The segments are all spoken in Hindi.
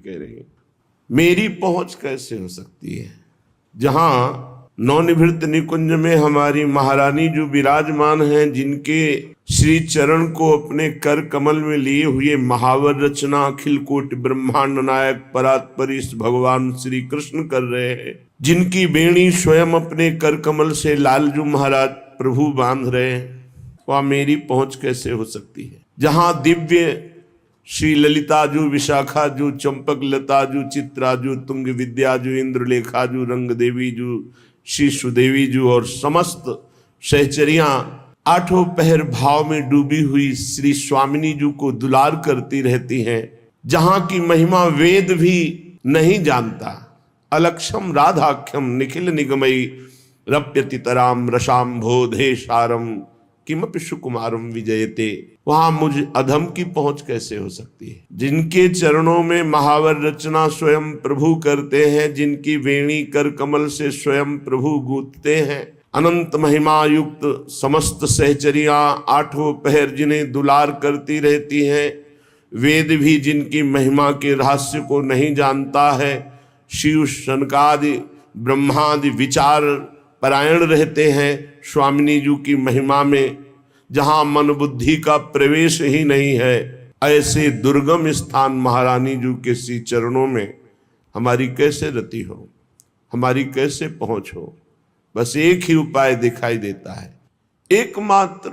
कह रहे हैं, मेरी पहुंच कैसे हो सकती है। जहां नवनिभृत निकुंज में हमारी महारानी जो विराजमान हैं, जिनके श्री चरण को अपने कर कमल में लिए हुए महावर रचना अखिल कोटि ब्रह्मांड नायक परात्परीश भगवान श्री कृष्ण कर रहे हैं, जिनकी बेणी स्वयं अपने कर कमल से लालजू महाराज प्रभु बांध रहे हैं, वहां मेरी पहुंच कैसे हो सकती है। जहां दिव्य श्री ललिताजू, विशाखाजू, चंपक लताजू, चित्राजू, तुंग विद्याजू, इंद्रलेखाजू, रंग देवीजू, श्री सुदेवीजू और समस्त सहचरियां आठों पहर भाव में डूबी हुई श्री स्वामिनी जू को दुलार करती रहती हैं, जहां की महिमा वेद भी नहीं जानता। अलक्षम राधाख्यम निखिल निगमयी रप्यतितराम रसाम बोधे सारम किमपि सुकुमारम विजयते। वहां मुझ अधम की पहुंच कैसे हो सकती है। जिनके चरणों में महावर रचना स्वयं प्रभु करते हैं, जिनकी वेणी कर कमल से स्वयं प्रभु गूंथते हैं, अनंत महिमा युक्त समस्त सहचरियां आठों पहर जिन्हें दुलार करती रहती हैं, वेद भी जिनकी महिमा के रहस्य को नहीं जानता है, शिव शनकादि ब्रह्मादि विचार परायण रहते हैं स्वामिनी जी की महिमा में, जहां मन बुद्धि का प्रवेश ही नहीं है, ऐसे दुर्गम स्थान महारानी जी के श्री चरणों में हमारी कैसे रति हो, हमारी कैसे पहुंच हो। बस एक ही उपाय दिखाई देता है, एकमात्र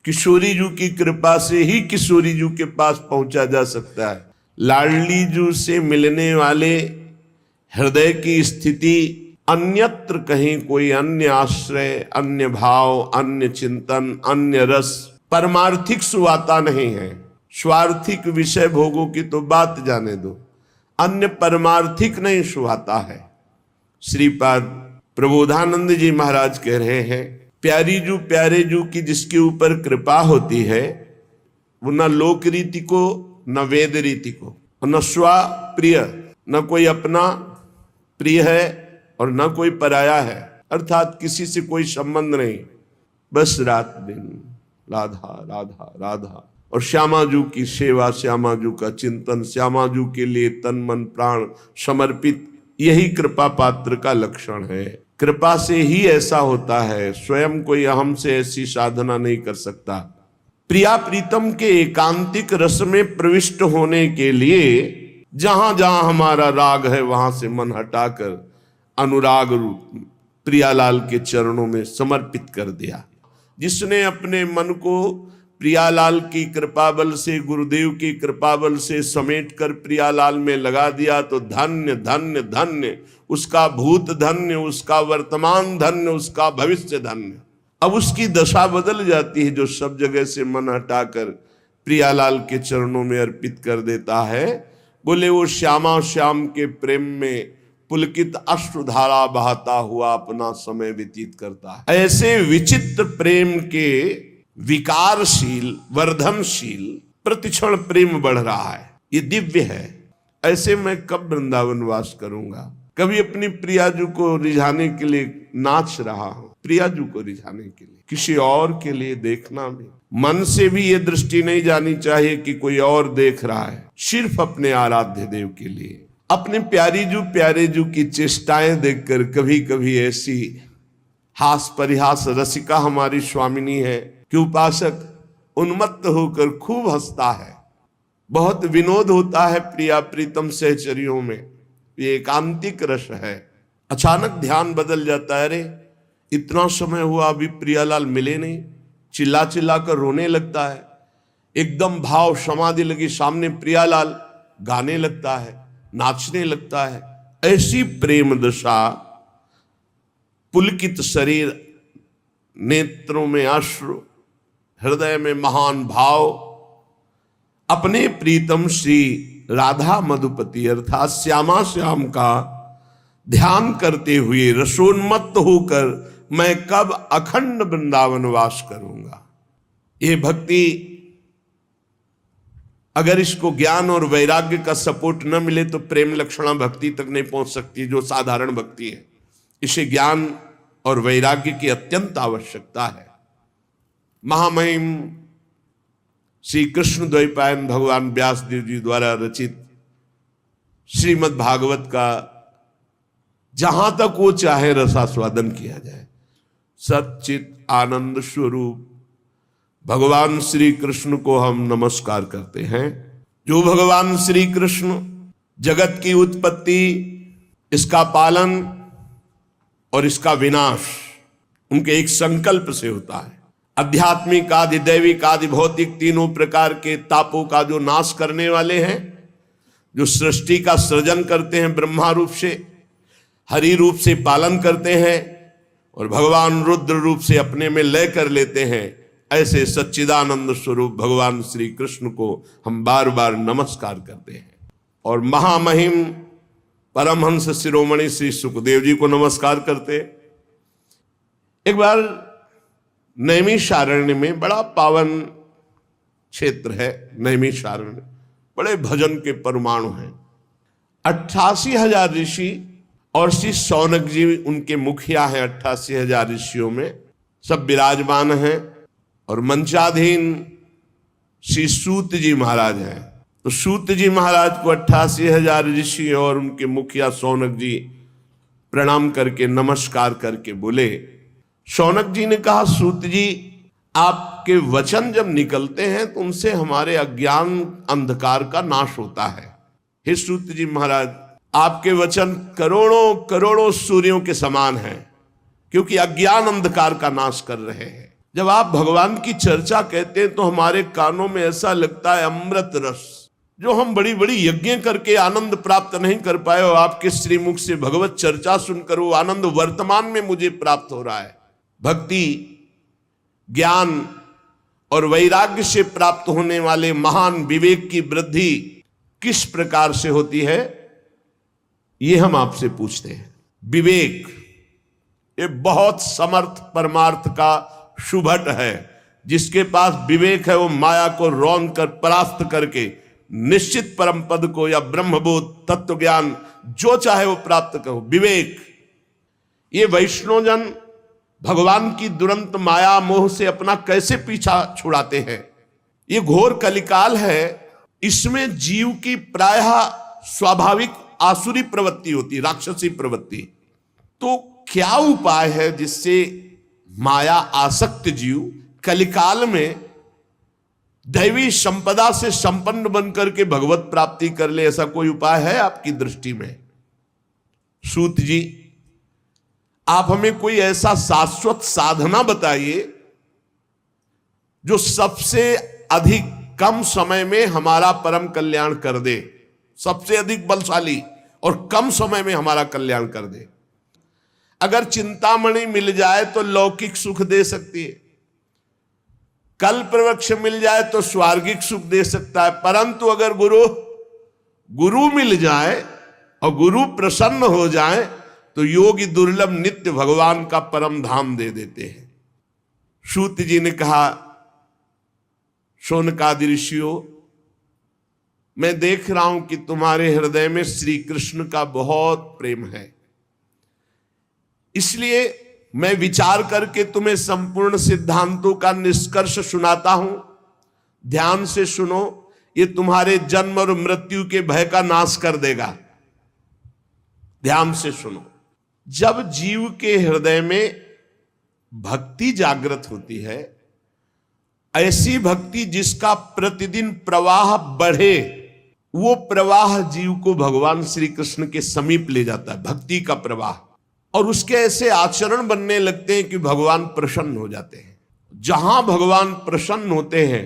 किशोरी जी की कृपा से ही किशोरी जी के पास पहुंचा जा सकता है। लाडली जी से मिलने वाले हृदय की स्थिति अन्यत्र कहीं कोई अन्य आश्रय, अन्य भाव, अन्य चिंतन, अन्य रस, परमार्थिक सुवाता नहीं है। स्वार्थिक विषय भोगों की तो बात जाने दो, अन्य परमार्थिक नहीं सुहाता है। श्रीपाद प्रबोधानंद जी महाराज कह रहे हैं, प्यारी जू प्यारे जू की जिसके ऊपर कृपा होती है, वो न लोक रीति को, न वेद रीति को, न स्वा प्रिय, न कोई अपना प्रिय है और न कोई पराया है, अर्थात किसी से कोई संबंध नहीं, बस रात दिन राधा राधा राधा और श्यामा जू की सेवा, श्यामा जू का चिंतन, श्यामा जू के लिए तन मन प्राण समर्पित, यही कृपा पात्र का लक्षण है। कृपा से ही ऐसा होता है, स्वयं कोई अहम से ऐसी साधना नहीं कर सकता। प्रिया प्रीतम के एकांतिक रस में प्रविष्ट होने के लिए जहां जहां हमारा राग है, वहां से मन हटाकर अनुराग रूप प्रियालाल के चरणों में समर्पित कर दिया। जिसने अपने मन को प्रियालाल की कृपा बल से, गुरुदेव की कृपा बल से समेट कर प्रियालाल में लगा दिया, तो धन्य धन्य धन्य, उसका भूत धन्य, उसका वर्तमान धन्य, उसका भविष्य धन्य। अब उसकी दशा बदल जाती है, जो सब जगह से मन हटाकर प्रियालाल के चरणों में अर्पित कर देता है। बोले वो श्यामा श्याम के प्रेम में पुलकित अश्रुधारा बहाता हुआ अपना समय व्यतीत करता है। ऐसे विचित्र प्रेम के विकारशील, वर्धनशील प्रतिक्षण प्रेम बढ़ रहा है, ये दिव्य है। ऐसे मैं कब वृंदावन वास करूंगा। कभी अपनी प्रियाजू को रिझाने के लिए नाच रहा हूं, प्रियाजू को रिझाने के लिए, किसी और के लिए देखना भी, मन से भी ये दृष्टि नहीं जानी चाहिए कि कोई और देख रहा है, सिर्फ अपने आराध्य देव के लिए। अपने प्यारी जू प्यारे जू की चेष्टाएं देखकर कभी कभी ऐसी हास परिहास रसिका हमारी स्वामिनी है कि उपासक उन्मत्त होकर खूब हंसता है। बहुत विनोद होता है प्रिया प्रीतम सहचरियों में, ये एकांतिक रस है। अचानक ध्यान बदल जाता है, अरे इतना समय हुआ अभी प्रियालाल मिले नहीं, चिल्ला चिल्ला कर रोने लगता है। एकदम भाव समाधि लगी, सामने प्रियालाल गाने लगता है, नाचने लगता है। ऐसी प्रेम दशा, पुलकित शरीर, नेत्रों में अश्रु, हृदय में महान भाव, अपने प्रीतम श्री राधा मधुपति अर्थात श्यामा श्याम का ध्यान करते हुए रसोन्मत्त होकर मैं कब अखंड वृंदावन वास करूंगा। ये भक्ति, अगर इसको ज्ञान और वैराग्य का सपोर्ट न मिले तो प्रेम लक्षणा भक्ति तक नहीं पहुंच सकती, जो साधारण भक्ति है। इसे ज्ञान और वैराग्य की अत्यंत आवश्यकता है। महामहिम श्री कृष्ण द्वैपायन भगवान व्यासदेव जी द्वारा रचित श्रीमद् भागवत का जहां तक वो चाहे रसास्वादन किया जाए। सच्चित आनंद स्वरूप भगवान श्री कृष्ण को हम नमस्कार करते हैं। जो भगवान श्री कृष्ण जगत की उत्पत्ति, इसका पालन और इसका विनाश उनके एक संकल्प से होता है। आध्यात्मिक आदि दैविक आदि भौतिक तीनों प्रकार के तापों का जो नाश करने वाले हैं, जो सृष्टि का सृजन करते हैं, ब्रह्मा रूप से हरि रूप से पालन करते हैं और भगवान रुद्र रूप से अपने में लय कर लेते हैं, ऐसे सच्चिदानंद स्वरूप भगवान श्री कृष्ण को हम बार बार नमस्कार करते हैं। और महामहिम परमहंस शिरोमणि श्री सुखदेव जी को नमस्कार करते। एक बार नैमिषारण्य में, बड़ा पावन क्षेत्र है नैमिषारण्य, बड़े भजन के परमाणु हैं। 88,000 ऋषि और श्री शौनक जी उनके मुखिया हैं। 88,000 ऋषियों में सब विराजमान हैं और मंचाधीन श्री सूत जी महाराज हैं। तो सूत जी महाराज को 88,000 ऋषि और उनके मुखिया शौनक जी प्रणाम करके नमस्कार करके बोले। शौनक जी ने कहा, सूत जी आपके वचन जब निकलते हैं तो उनसे हमारे अज्ञान अंधकार का नाश होता है। हे सूत जी महाराज, आपके वचन करोड़ों करोड़ों सूर्यों के समान हैं, क्योंकि अज्ञान अंधकार का नाश कर रहे हैं। जब आप भगवान की चर्चा कहते हैं तो हमारे कानों में ऐसा लगता है अमृत रस, जो हम बड़ी बड़ी यज्ञ करके आनंद प्राप्त नहीं कर पाए, और आपके श्रीमुख से भगवत चर्चा सुनकर वो आनंद वर्तमान में मुझे प्राप्त हो रहा है। भक्ति, ज्ञान और वैराग्य से प्राप्त होने वाले महान विवेक की वृद्धि किस प्रकार से होती है, ये हम आपसे पूछते हैं। विवेक ये बहुत समर्थ परमार्थ का शुभट है। जिसके पास विवेक है वो माया को रौंद कर परास्त करके निश्चित परम पद को या ब्रह्मबोध तत्व ज्ञान जो चाहे वो प्राप्त करो। विवेक, ये वैष्णवजन भगवान की दुरंत माया मोह से अपना कैसे पीछा छुड़ाते हैं। ये घोर कलिकाल है, इसमें जीव की प्रायः स्वाभाविक आसुरी प्रवृत्ति होती, राक्षसी प्रवृत्ति। तो क्या उपाय है जिससे माया आसक्त जीव कलिकाल में दैवी संपदा से संपन्न बनकर के भगवत प्राप्ति कर ले? ऐसा कोई उपाय है आपकी दृष्टि में? सूत जी, आप हमें कोई ऐसा शाश्वत साधना बताइए जो सबसे अधिक कम समय में हमारा परम कल्याण कर दे, सबसे अधिक बलशाली और कम समय में हमारा कल्याण कर दे। अगर चिंतामणि मिल जाए तो लौकिक सुख दे सकती है, कल्प वृक्ष मिल जाए तो स्वर्गिक सुख दे सकता है, परंतु अगर गुरु मिल जाए और गुरु प्रसन्न हो जाए तो योगी दुर्लभ नित्य भगवान का परम धाम दे देते हैं। सूत जी ने कहा, शौनकादि ऋषियों, मैं देख रहा हूं कि तुम्हारे हृदय में श्री कृष्ण का बहुत प्रेम है, इसलिए मैं विचार करके तुम्हें संपूर्ण सिद्धांतों का निष्कर्ष सुनाता हूं। ध्यान से सुनो, ये तुम्हारे जन्म और मृत्यु के भय का नाश कर देगा। ध्यान से सुनो। जब जीव के हृदय में भक्ति जागृत होती है, ऐसी भक्ति जिसका प्रतिदिन प्रवाह बढ़े, वो प्रवाह जीव को भगवान श्री कृष्ण के समीप ले जाता है, भक्ति का प्रवाह। और उसके ऐसे आचरण बनने लगते हैं कि भगवान प्रसन्न हो जाते हैं। जहां भगवान प्रसन्न होते हैं,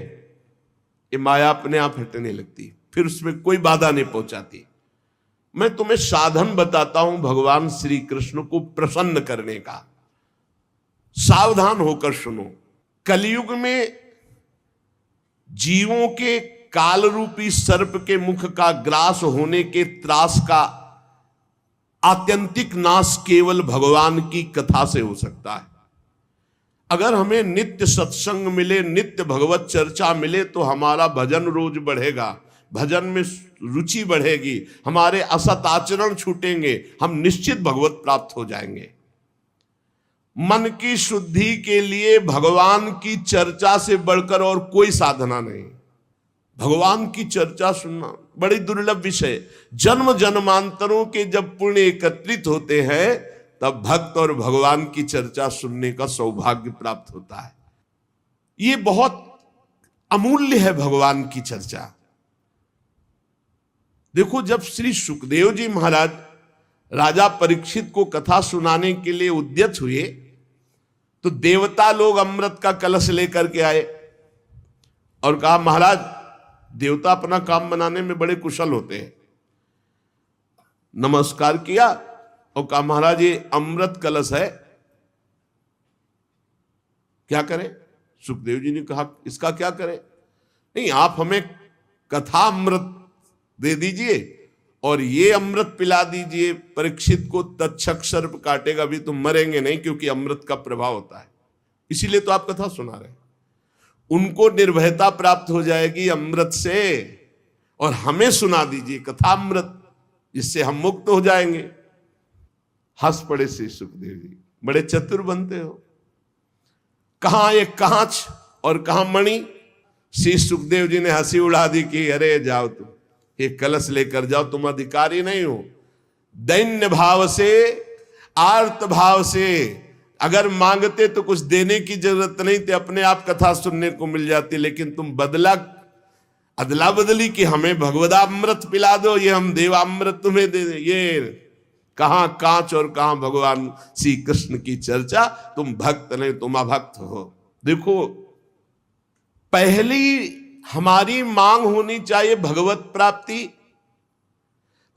ये माया अपने आप हटने लगती, फिर उसमें कोई बाधा नहीं पहुंचाती। मैं तुम्हें साधन बताता हूं भगवान श्री कृष्ण को प्रसन्न करने का। सावधान होकर सुनो। कलयुग में जीवों के काल रूपी सर्प के मुख का ग्रास होने के त्रास का आत्यंतिक नाश केवल भगवान की कथा से हो सकता है। अगर हमें नित्य सत्संग मिले, नित्य भगवत चर्चा मिले, तो हमारा भजन रोज बढ़ेगा, भजन में रुचि बढ़ेगी, हमारे असत आचरण छूटेंगे, हम निश्चित भगवत प्राप्त हो जाएंगे। मन की शुद्धि के लिए भगवान की चर्चा से बढ़कर और कोई साधना नहीं। भगवान की चर्चा सुनना बड़ी दुर्लभ विषय। जन्म जन्मांतरों के जब पुण्य एकत्रित होते हैं तब भक्त और भगवान की चर्चा सुनने का सौभाग्य प्राप्त होता है। ये बहुत अमूल्य है भगवान की चर्चा। देखो, जब श्री सुखदेव जी महाराज राजा परीक्षित को कथा सुनाने के लिए उद्यत हुए तो देवता लोग अमृत का कलश लेकर के आए और कहा, महाराज, देवता अपना काम बनाने में बड़े कुशल होते हैं। नमस्कार किया और कहा, महाराज, ये अमृत कलश है, क्या करें? सुखदेव जी ने कहा, इसका क्या करें? नहीं, आप हमें कथा अमृत दे दीजिए और ये अमृत पिला दीजिए परीक्षित को, तक्षक सर्प काटेगा भी, तुम मरेंगे नहीं, क्योंकि अमृत का प्रभाव होता है, इसीलिए तो आप कथा सुना रहे हैं। उनको निर्भयता प्राप्त हो जाएगी अमृत से, और हमें सुना दीजिए कथा अमृत, जिससे हम मुक्त हो जाएंगे। हंस पड़े श्री सुखदेव जी, बड़े चतुर बनते हो। कहां एक कांच और कहां मणि? श्री सुखदेव जी ने हंसी उड़ा दी कि अरे जाओ, तुम एक कलश लेकर जाओ, तुम अधिकारी नहीं हो। दैन्य भाव से, आर्त भाव से अगर मांगते तो कुछ देने की जरूरत नहीं थी, अपने आप कथा सुनने को मिल जाती। लेकिन तुम अदला बदली कि हमें भगवदामृत पिला दो, ये हम देवामृत तुम्हें दे दे। ये कहां कांच और कहां भगवान श्री कृष्ण की चर्चा। तुम भक्त नहीं, तुम अभक्त हो। देखो, पहली हमारी मांग होनी चाहिए भगवत प्राप्ति,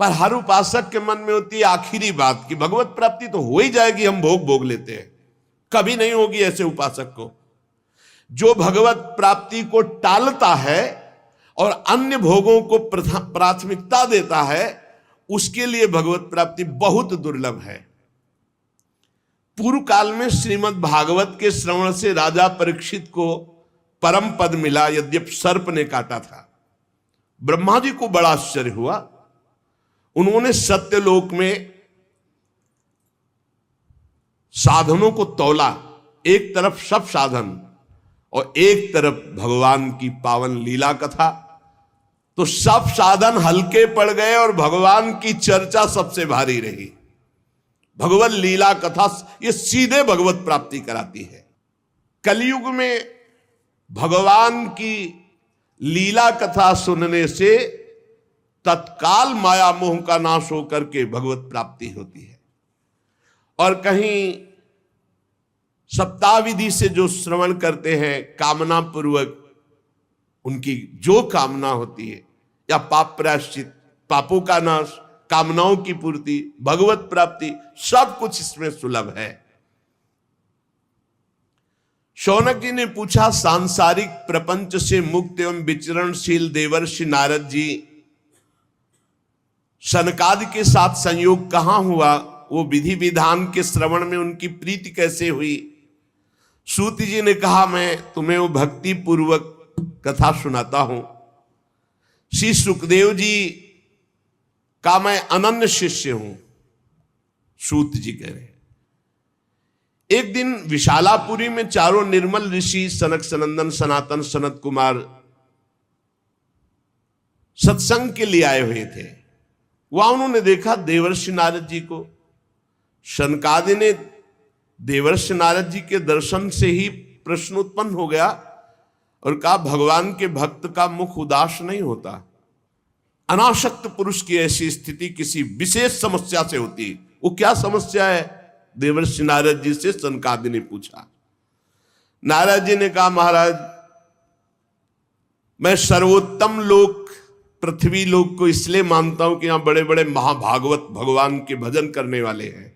पर हर उपासक के मन में होती है आखिरी बात कि भगवत प्राप्ति तो हो ही जाएगी, हम भोग लेते हैं। कभी नहीं होगी ऐसे उपासक को। जो भगवत प्राप्ति को टालता है और अन्य भोगों को प्राथमिकता देता है, उसके लिए भगवत प्राप्ति बहुत दुर्लभ है। पूर्व काल में श्रीमद् भागवत के श्रवण से राजा परीक्षित को परम पद मिला, यद्यपि सर्प ने काटा था। ब्रह्मा जी को बड़ा आश्चर्य हुआ। उन्होंने सत्यलोक में साधनों को तौला, एक तरफ सब साधन और एक तरफ भगवान की पावन लीला कथा, तो सब साधन हल्के पड़ गए और भगवान की चर्चा सबसे भारी रही। भगवत लीला कथा ये सीधे भगवत प्राप्ति कराती है। कलयुग में भगवान की लीला कथा सुनने से तत्काल माया मोह का नाश होकर के भगवत प्राप्ति होती है। और कहीं सप्ताह विधि से जो श्रवण करते हैं कामना पूर्वक, उनकी जो कामना होती है, या पाप प्रायश्चित, पापों का नाश, कामनाओं की पूर्ति, भगवत प्राप्ति, सब कुछ इसमें सुलभ है। शौनक जी ने पूछा, सांसारिक प्रपंच से मुक्त एवं विचरणशील देवर्षि नारद जी सनकादि के साथ संयोग कहां हुआ? वो विधि विधान के श्रवण में उनकी प्रीति कैसे हुई? सूत जी ने कहा, मैं तुम्हें वो भक्ति पूर्वक कथा सुनाता हूं। श्री सुखदेव जी का मैं अनन्य शिष्य हूं। सूत जी कह रहे हैं, एक दिन विशालापुरी में चारों निर्मल ऋषि सनक सनंदन सनातन सनत कुमार सत्संग के लिए आए हुए थे। वहां उन्होंने देखा देवर्षि नारद जी को। सनकादि ने देवर्षि नारद जी के दर्शन से ही प्रश्न उत्पन्न हो गया और कहा, भगवान के भक्त का मुख उदास नहीं होता। अनासक्त पुरुष की ऐसी स्थिति किसी विशेष समस्या से होती है। वो क्या समस्या है? देवर्षि नारद जी से सनकादि ने पूछा। नारद जी ने कहा, महाराज, मैं सर्वोत्तम लोक पृथ्वी लोक को इसलिए मानता हूं कि यहां बड़े बड़े महाभागवत भगवान के भजन करने वाले हैं।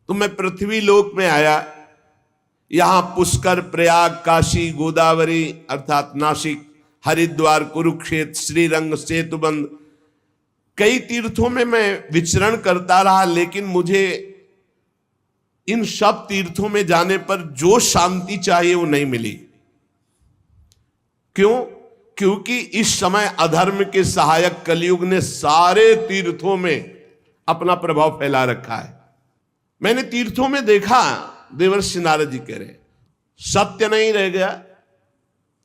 तो मैं पृथ्वी लोक में आया, यहां पुष्कर, प्रयाग, काशी, गोदावरी अर्थात नासिक, हरिद्वार, कुरुक्षेत्र, श्रीरंग, सेतुबंद, कई तीर्थों में मैं विचरण करता रहा, लेकिन मुझे इन सब तीर्थों में जाने पर जो शांति चाहिए वो नहीं मिली। क्यों? क्योंकि इस समय अधर्म के सहायक कलयुग ने सारे तीर्थों में अपना प्रभाव फैला रखा है। मैंने तीर्थों में देखा, देवर्षि नारद जी कह रहे, सत्य नहीं रह गया,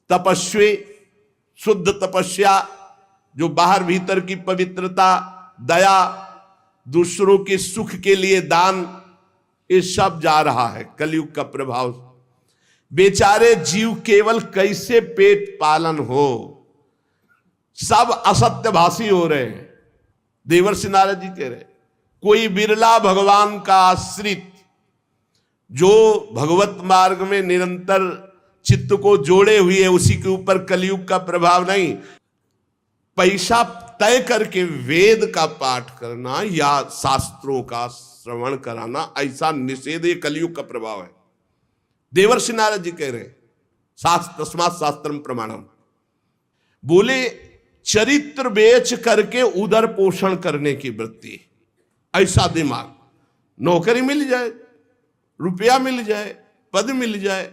तपस्वी शुद्ध तपस्या, जो बाहर भीतर की पवित्रता, दया, दूसरों के सुख के लिए दान, ये सब जा रहा है कलयुग का प्रभाव। बेचारे जीव केवल कैसे पेट पालन हो, सब असत्यभाषी हो रहे हैं। देवर्षि नारद जी कह रहे, कोई बिरला भगवान का आश्रित जो भगवत मार्ग में निरंतर चित्त को जोड़े हुए है, उसी के ऊपर कलयुग का प्रभाव नहीं। पैसा तय करके वेद का पाठ करना या शास्त्रों का श्रवण कराना, ऐसा निषेध ये कलयुग का प्रभाव है। देवर्षि नारद जी कह रहे हैं, शास्त्र तस्मात् शास्त्रम प्रमाणम। बोले चरित्र बेच करके उदर पोषण करने की वृत्ति, ऐसा दिमाग, नौकरी मिल जाए, रुपया मिल जाए, पद मिल जाए,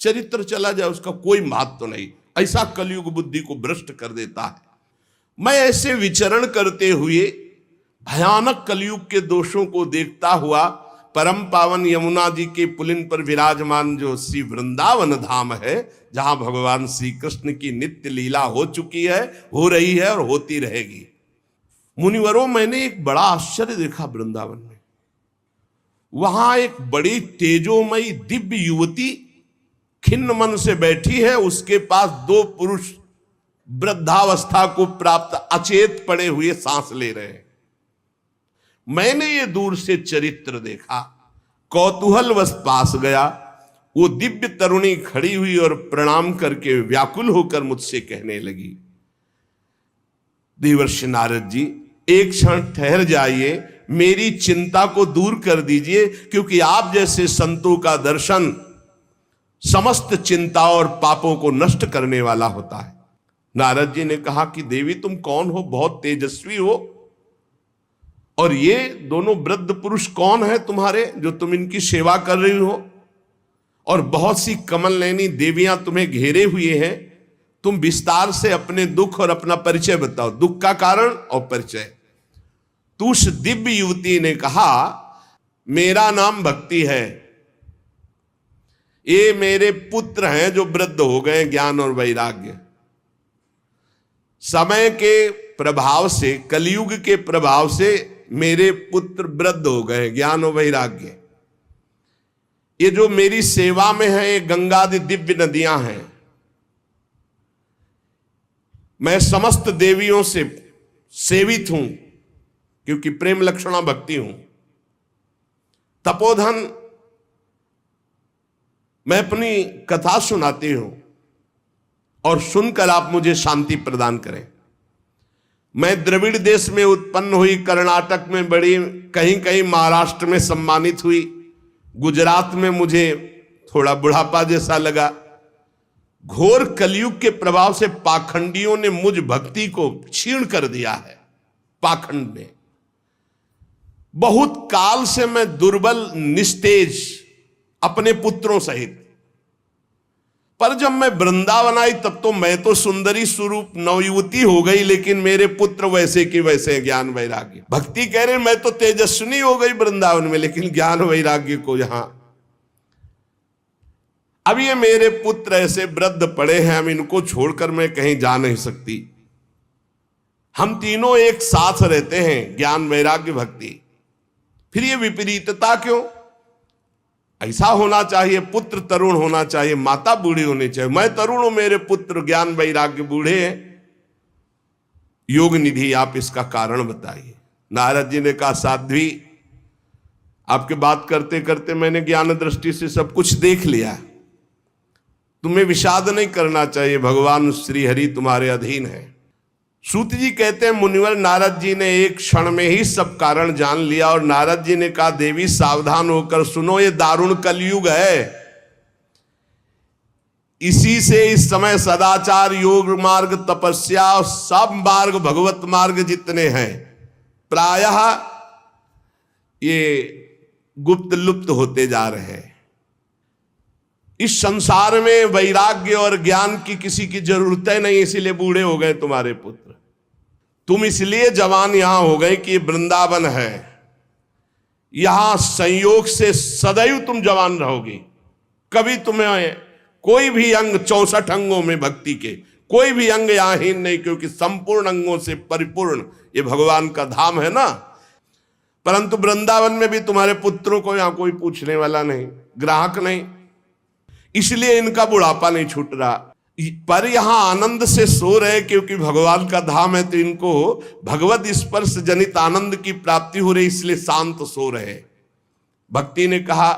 चरित्र चला जाए, उसका कोई महत्व तो नहीं, ऐसा कलयुग बुद्धि को भ्रष्ट कर देता है। मैं ऐसे विचरण करते हुए भयानक कलयुग के दोषों को देखता हुआ परम पावन यमुना जी के पुलिन पर विराजमान जो श्री वृंदावन धाम है, जहां भगवान श्री कृष्ण की नित्य लीला हो चुकी है, हो रही है और होती रहेगी। मुनिवरों, मैंने एक बड़ा आश्चर्य देखा वृंदावन में। वहां एक बड़ी तेजोमयी दिव्य युवती खिन्न मन से बैठी है, उसके पास दो पुरुष वृद्धावस्था को प्राप्त अचेत पड़े हुए सांस ले रहे हैं। मैंने ये दूर से चरित्र देखा, कौतूहलवश पास गया। वो दिव्य तरुणी खड़ी हुई और प्रणाम करके व्याकुल होकर मुझसे कहने लगी, देवर्षि नारद जी, एक क्षण ठहर जाइए, मेरी चिंता को दूर कर दीजिए, क्योंकि आप जैसे संतों का दर्शन समस्त चिंता और पापों को नष्ट करने वाला होता है। नारद जी ने कहा कि देवी, तुम कौन हो? बहुत तेजस्वी हो, और ये दोनों वृद्ध पुरुष कौन है तुम्हारे जो तुम इनकी सेवा कर रही हो? और बहुत सी कमल नयनी देवियां तुम्हें घेरे हुए हैं। तुम विस्तार से अपने दुख और अपना परिचय बताओ, दुख का कारण और परिचय। तो उस दिव्य युवती ने कहा, मेरा नाम भक्ति है, ये मेरे पुत्र हैं जो वृद्ध हो गए, ज्ञान और वैराग्य। समय के प्रभाव से, कलयुग के प्रभाव से मेरे पुत्र वृद्ध हो गए, ज्ञान और वैराग्य। ये जो मेरी सेवा में है, ये गंगादि दिव्य नदियां हैं। मैं समस्त देवियों से सेवित हूं, क्योंकि प्रेम लक्षणा भक्ति हूं। तपोधन, मैं अपनी कथा सुनाती हूं और सुनकर आप मुझे शांति प्रदान करें। मैं द्रविड़ देश में उत्पन्न हुई, कर्नाटक में बड़ी, कहीं कहीं महाराष्ट्र में सम्मानित हुई, गुजरात में मुझे थोड़ा बुढ़ापा जैसा लगा। घोर कलयुग के प्रभाव से पाखंडियों ने मुझ भक्ति को क्षीण कर दिया है। पाखंड ने, बहुत काल से मैं दुर्बल, निस्तेज, अपने पुत्रों सहित। पर जब मैं वृंदावन आई, तब तो मैं तो सुंदरी स्वरूप नवयुवती हो गई, लेकिन मेरे पुत्र वैसे के वैसे, ज्ञान वैराग्य। भक्ति कह रहे, मैं तो तेजस्विनी हो गई वृंदावन में, लेकिन ज्ञान वैराग्य को यहां। अब ये मेरे पुत्र ऐसे वृद्ध पड़े हैं, हम इनको छोड़कर मैं कहीं जा नहीं सकती। हम तीनों एक साथ रहते हैं, ज्ञान वैराग्य भक्ति। फिर ये विपरीतता क्यों? ऐसा होना चाहिए, पुत्र तरुण होना चाहिए, माता बूढ़ी होनी चाहिए। मैं तरुण हूं, मेरे पुत्र ज्ञान वैराग्य बूढ़े हैं। योग निधि, आप इसका कारण बताइए। नारद जी ने कहा, साध्वी, आपके बात करते करते मैंने ज्ञान दृष्टि से सब कुछ देख लिया। तुम्हें विषाद नहीं करना चाहिए, भगवान श्री हरि तुम्हारे अधीन है। सूत जी कहते हैं, मुनिवर, नारद जी ने एक क्षण में ही सब कारण जान लिया। और नारद जी ने कहा, देवी सावधान होकर सुनो, ये दारुण कलयुग है। इसी से इस समय सदाचार, योग मार्ग, तपस्या और सब मार्ग, भगवत मार्ग जितने हैं, प्रायः ये गुप्त लुप्त होते जा रहे हैं। इस संसार में वैराग्य और ज्ञान की किसी की जरूरत है नहीं, इसीलिए बूढ़े हो गए तुम्हारे पुत्र। तुम इसलिए जवान यहां हो गए कि वृंदावन है, यहां संयोग से सदैव तुम जवान रहोगी। कभी तुम्हें कोई भी अंग, 64 अंगों में भक्ति के कोई भी अंग यहांहीन नहीं, क्योंकि संपूर्ण अंगों से परिपूर्ण ये भगवान का धाम है ना। परंतु वृंदावन में भी तुम्हारे पुत्रों को यहां कोई पूछने वाला नहीं, ग्राहक नहीं, इसलिए इनका बुढ़ापा नहीं छूट रहा। पर यहां आनंद से सो रहे, क्योंकि भगवान का धाम है, तो इनको भगवत स्पर्श जनित आनंद की प्राप्ति हो रही, इसलिए शांत सो रहे। भक्ति ने कहा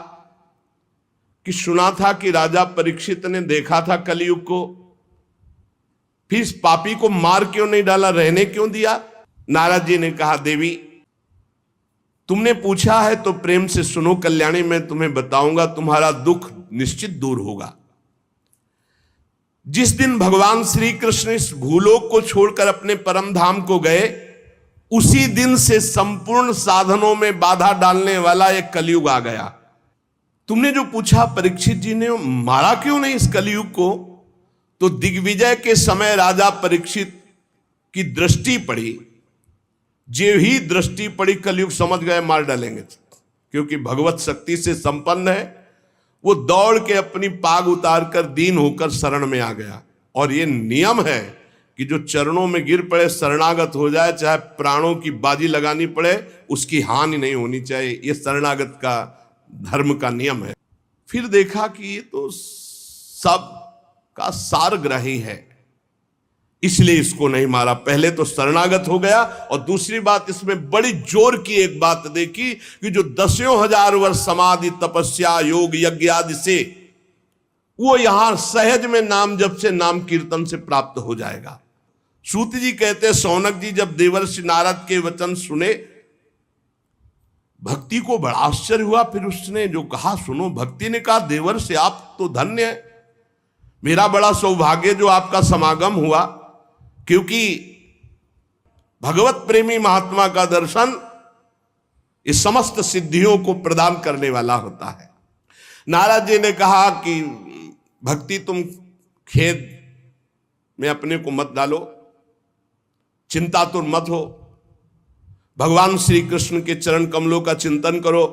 कि सुना था कि राजा परीक्षित ने देखा था कलयुग को, फिर इस पापी को मार क्यों नहीं डाला, रहने क्यों दिया? नारद जी ने कहा, देवी तुमने पूछा है तो प्रेम से सुनो कल्याणी, मैं तुम्हें बताऊंगा, तुम्हारा दुख निश्चित दूर होगा। जिस दिन भगवान श्री कृष्ण इस भूलोक को छोड़कर अपने परम धाम को गए, उसी दिन से संपूर्ण साधनों में बाधा डालने वाला एक कलयुग आ गया। तुमने जो पूछा परीक्षित जी ने मारा क्यों नहीं इस कलयुग को, तो दिग्विजय के समय राजा परीक्षित की दृष्टि पड़ी, जे ही दृष्टि पड़ी कलयुग समझ गए मार डालेंगे, क्योंकि भगवत शक्ति से संपन्न है। वो दौड़ के अपनी पाग उतार कर दीन होकर शरण में आ गया। और ये नियम है कि जो चरणों में गिर पड़े, शरणागत हो जाए, चाहे प्राणों की बाजी लगानी पड़े, उसकी हानि नहीं होनी चाहिए। ये शरणागत का धर्म का नियम है। फिर देखा कि ये तो सब का सारग्राही है, इसलिए इसको नहीं मारा। पहले तो शरणागत हो गया, और दूसरी बात इसमें बड़ी जोर की एक बात देखी कि जो 10,000 वर्ष समाधि तपस्या योग यज्ञ आदि से, वो यहां सहज में नाम जप से नाम कीर्तन से प्राप्त हो जाएगा। सूत जी कहते, सौनक जी जब देवर्षि नारद के वचन सुने, भक्ति को बड़ा आश्चर्य हुआ। फिर उसने जो कहा सुनो, भक्ति ने कहा, देवर्षि आप तो धन्य है, मेरा बड़ा सौभाग्य जो आपका समागम हुआ, क्योंकि भगवत प्रेमी महात्मा का दर्शन इस समस्त सिद्धियों को प्रदान करने वाला होता है। नारद जी ने कहा कि भक्ति तुम खेद में अपने को मत डालो, चिंता तो मत हो, भगवान श्री कृष्ण के चरण कमलों का चिंतन करो,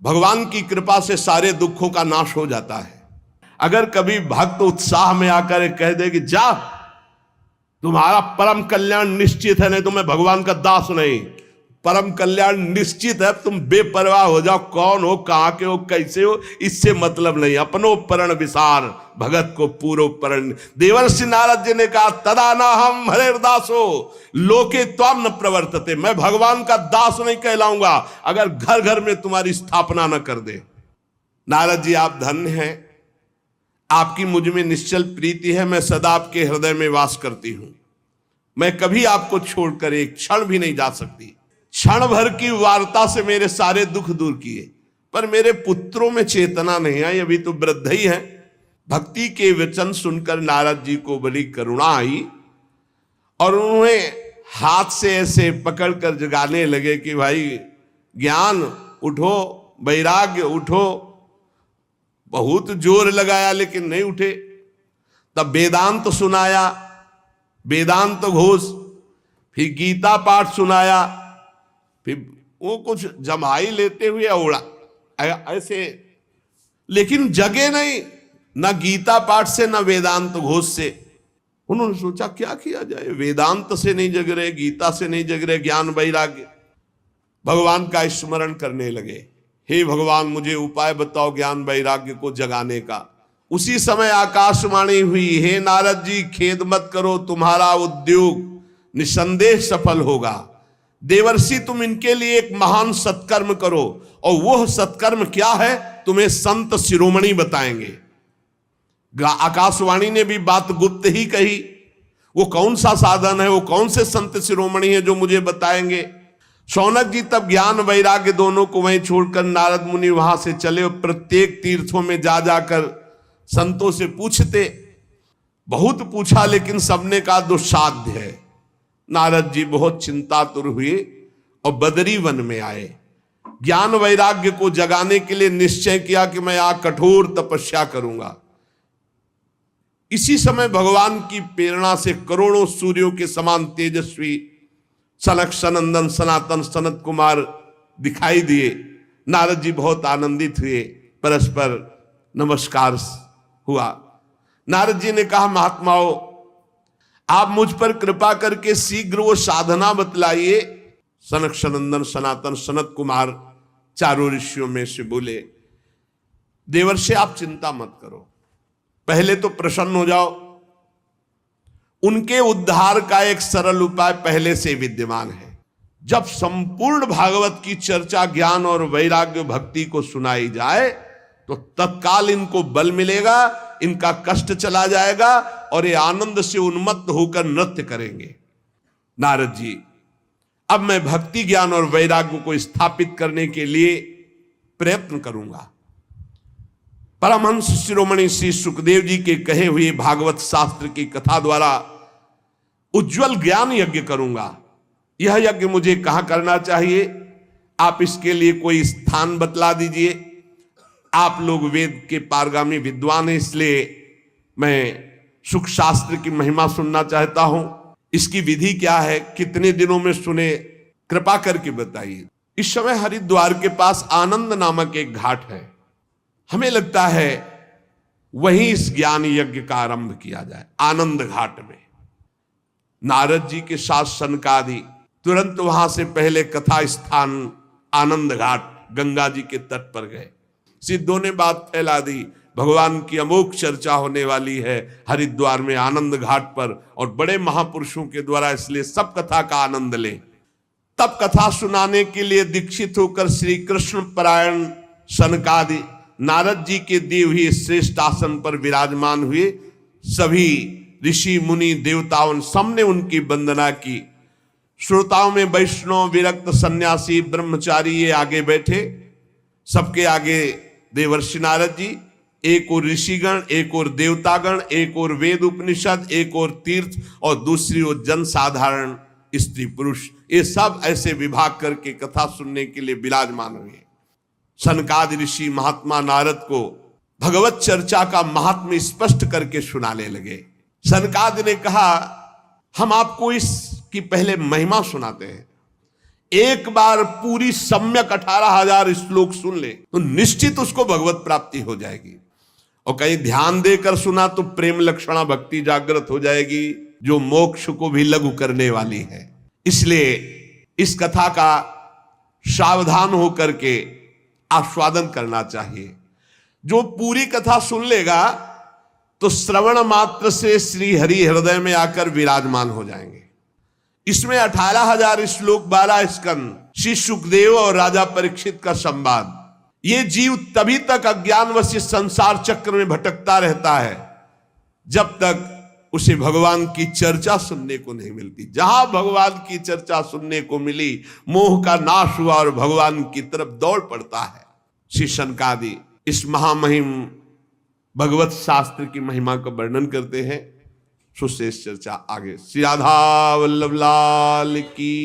भगवान की कृपा से सारे दुखों का नाश हो जाता है। अगर कभी भक्त उत्साह में आकर कह दे कि जा तुम्हारा परम कल्याण निश्चित है, नहीं तो मैं भगवान का दास नहीं, परम कल्याण निश्चित है, तुम बेपरवाह हो जाओ, कौन हो, कहां के हो, कैसे हो, इससे मतलब नहीं। अपनो परण विसार भगत को पूरो परण। देवर्षि नारद जी ने कहा, तदा ना हम हरेर्दासो लोके त्वाम न प्रवर्तते, मैं भगवान का दास नहीं कहलाऊंगा अगर घर घर में तुम्हारी स्थापना न कर दे। नारद जी आप धन्य हैं, आपकी मुझ में निश्चल प्रीति है, मैं सदा आपके हृदय में वास करती हूं, मैं कभी आपको छोड़कर एक क्षण भी नहीं जा सकती। क्षण भर की वार्ता से मेरे सारे दुख दूर किए, पर मेरे पुत्रों में चेतना नहीं आई, अभी तो वृद्ध ही है। भक्ति के वचन सुनकर नारद जी को बड़ी करुणा आई, और उन्होंने हाथ से ऐसे पकड़कर जगाने लगे कि भाई ज्ञान उठो, वैराग्य उठो। बहुत जोर लगाया लेकिन नहीं उठे। तब वेदांत सुनाया, वेदांत घोष, फिर गीता पाठ सुनाया, फिर वो कुछ जमाई लेते हुए उड़ा ऐसे, लेकिन जगे नहीं, ना गीता पाठ से ना वेदांत घोष से। उन्होंने सोचा क्या किया जाए, वेदांत से नहीं जग रहे, गीता से नहीं जग रहे, ज्ञान वैराग्य। भगवान का स्मरण करने लगे, हे भगवान मुझे उपाय बताओ ज्ञान वैराग्य को जगाने का। उसी समय आकाशवाणी हुई, हे नारद जी खेद मत करो, तुम्हारा उद्योग निसंदेह सफल होगा। देवर्षि तुम इनके लिए एक महान सत्कर्म करो, और वह सत्कर्म क्या है तुम्हें संत शिरोमणि बताएंगे। आकाशवाणी ने भी बात गुप्त ही कही, वो कौन सा साधन है, वो कौन से संत शिरोमणि है जो मुझे बताएंगे। शौनक जी तब ज्ञान वैराग्य दोनों को वहीं छोड़कर नारद मुनि वहां से चले, और प्रत्येक तीर्थों में जा जाकर संतों से पूछते। बहुत पूछा लेकिन सबने कहा दुस्साध्य है। नारद जी बहुत चिंतातुर हुए और बदरी वन में आए। ज्ञान वैराग्य को जगाने के लिए निश्चय किया कि मैं यहां कठोर तपस्या करूंगा। इसी समय भगवान की प्रेरणा से करोड़ों सूर्यों के समान तेजस्वी सनक सनंदन सनातन सनत कुमार दिखाई दिए। नारद जी बहुत आनंदित हुए, परस्पर नमस्कार हुआ। नारद जी ने कहा, महात्माओं, आप मुझ पर कृपा करके शीघ्र वो साधना बतलाइए। सनक सनंदन सनातन सनत कुमार चारों ऋषियों में से बोले, देवर्षि आप चिंता मत करो, पहले तो प्रसन्न हो जाओ। उनके उद्धार का एक सरल उपाय पहले से विद्यमान है। जब संपूर्ण भागवत की चर्चा ज्ञान और वैराग्य भक्ति को सुनाई जाए तो तत्काल इनको बल मिलेगा, इनका कष्ट चला जाएगा और ये आनंद से उन्मत्त होकर नृत्य करेंगे। नारद जी, अब मैं भक्ति ज्ञान और वैराग्य को स्थापित करने के लिए प्रयत्न करूंगा। परमहंस शिरोमणि श्री सुखदेव जी के कहे हुए भागवत शास्त्र की कथा द्वारा उज्जवल ज्ञान यज्ञ करूंगा। यह यज्ञ मुझे कहां करना चाहिए, आप इसके लिए कोई स्थान बतला दीजिए। आप लोग वेद के पारगामी विद्वान हैं, इसलिए मैं सुख शास्त्र की महिमा सुनना चाहता हूं। इसकी विधि क्या है, कितने दिनों में सुने, कृपा करके बताइए। इस समय हरिद्वार के पास आनंद नामक एक घाट है, हमें लगता है वहीं इस ज्ञान यज्ञ का आरंभ किया जाए, आनंद घाट में। नारद जी के साथ सनकादि तुरंत वहां से पहले कथा स्थान आनंद घाट गंगा जी के तट पर गए। सिद्धों ने बात फैला दी, भगवान की अमोघ चर्चा होने वाली है हरिद्वार में आनंद घाट पर और बड़े महापुरुषों के द्वारा, इसलिए सब कथा का आनंद लें। तब कथा सुनाने के लिए दीक्षित होकर श्री कृष्ण परायण सनकादि नारद जी के दिए हुए श्रेष्ठ आसन पर विराजमान हुए। सभी ऋषि मुनि देवताओं सबने उनकी वंदना की। श्रोताओं में वैष्णव विरक्त सन्यासी ब्रह्मचारी ये आगे बैठे। सबके आगे देवर्षि नारद जी, एक और ऋषिगण, एक और देवतागण, एक और वेद उपनिषद, एक और तीर्थ और दूसरी ओर जन साधारण स्त्री पुरुष, ये सब ऐसे विभाग करके कथा सुनने के लिए विराजमान हुए। सनकादि ऋषि महात्मा नारद को भगवत चर्चा का महात्म्य स्पष्ट करके सुनाने लगे। सनकादि ने कहा, हम आपको इसकी पहले महिमा सुनाते हैं। एक बार पूरी सम्यक 18,000 श्लोक सुन ले तो निश्चित उसको भगवत प्राप्ति हो जाएगी। और कहीं ध्यान देकर सुना तो प्रेम लक्षणा भक्ति जागृत हो जाएगी, जो मोक्ष को भी लघु करने वाली है। इसलिए इस कथा का सावधान होकर के आस्वादन करना चाहिए। जो पूरी कथा सुन लेगा तो श्रवण मात्र से श्री हरि हृदय में आकर विराजमान हो जाएंगे। इसमें 18,000 श्लोक, 12 स्कंद, श्री सुखदेव और राजा परीक्षित का संवाद। ये जीव तभी तक अज्ञानवश संसार चक्र में भटकता रहता है जब तक उसे भगवान की चर्चा सुनने को नहीं मिलती। जहां भगवान की चर्चा सुनने को मिली, मोह का नाश हुआ और भगवान की तरफ दौड़ पड़ता है। श्री सनकादि इस महामहिम भगवत शास्त्र की महिमा का वर्णन करते हैं। सुशेष चर्चा आगे। श्री राधा वल्लभ लाल की।